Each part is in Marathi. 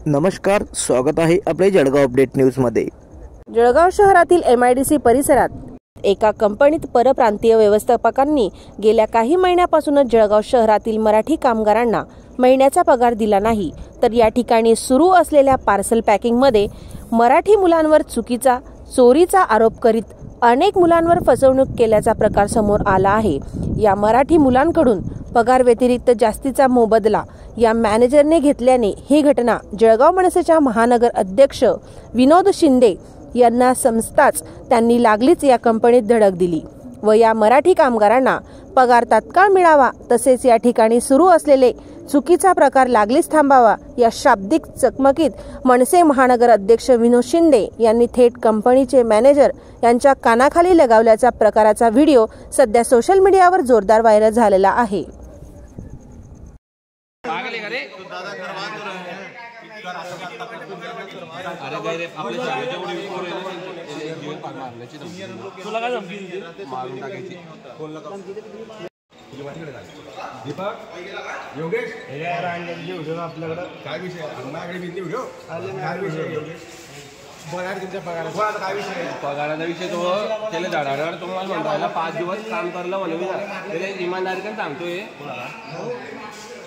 नमस्कार, स्वागत आहे आपल्या जळगाव अपडेट न्यूजमध्ये। जळगाव शहरातील MIDC परिसरात एका कंपनीत परप्रांतीय व्यवस्थापकांनी गेल्या काही महिन्यापासूनच जळगाव शहरातील मराठी कामगारांना महिन्याचा पगार दिला नाही, तर या ठिकाणी सुरू असलेल्या पार्सल पॅकिंगमध्ये मराठी मुलांवर चोरीचा आरोप करीत अनेक मुलांवर फसवणूक केल्याचा प्रकार समोर आला आहे। या मराठी मुलांकडून पगार व्यतिरिक्त जास्तीचा मोबदला या मॅनेजरने घेतल्याने ही घटना जळगाव मनसेच्या महानगर अध्यक्ष विनोद शिंदे यांना समजताच त्यांनी लागलीच या कंपनीत धडक दिली व या मराठी कामगारांना पगार तात्काळ मिळावा, तसेच या ठिकाणी सुरू असलेले चुकीचा प्रकार लागलीच थांबावा या शाब्दिक चकमकीत मनसे महानगर अध्यक्ष विनोद शिंदे यांनी थेट कंपनीचे मॅनेजर यांच्या कानाखाली लगावल्याचा प्रकाराचा व्हिडिओ सध्या सोशल मीडियावर जोरदार व्हायरल झालेला आहे। दीपक योगेश आपल्याकडे काय विषय काय विषय योगेश पगार तुमच्या पगाराचा काय विषय पगाराचा विषय तो त्याला झाडावर तुम्हाला म्हणतो 5 दिवस काम करलं म्हणून त्याला इमानदारीने सांगतोय।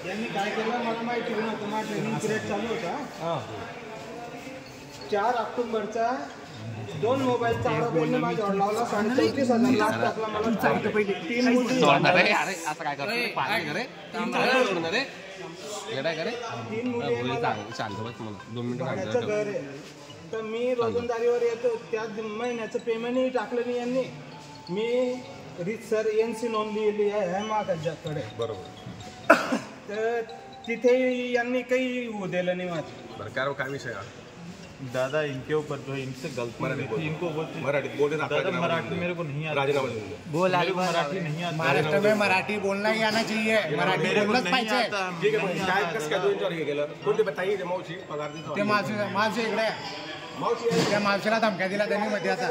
यांनी काय केलं मला माहिती नव्हतं। माझा ट्रेनिंग पिरियड चालू होता 4 ऑक्टोबरचा 2 मोबाईलचा आरोप यांनी माझ्यावर लावला। 34,000 लाख टाकला मला। सांगतो पहिले 3 मुली सोडणार आहे। अरे असं काय करतोय पाणी करे सोडणार आहे येडाय करे 3 मुली शांत बस मला 2 मिनिटं सांगतो। तर मी रोजंदारीवर येतो, त्या महिन्याचं पेमेंटही टाकलं नाही यांनी। मी रीतसर NC नोंद लिहिली आहे माझ्याकडे बरोबर। तर तिथे यांनी काही होऊ दिलं नहीं। बरं काय विषय दादा इनके ऊपर जो इनसे गलती इनको मराठी बोले दादा मराठी मेरे को नहीं आता। राजीनामा बोल मराठी नहीं आता। महाराष्ट्र में मराठी बोलना ही आना चाहिए, मराठी बोलनाच पाहिजे। ठीक है काय कसं काय दोन चोरी केलं कोणते बताई मावशी पगार देतो ते मावशी इकडे मावशी त्या मावशीला धमक्या दिला त्यांनी मध्ये आता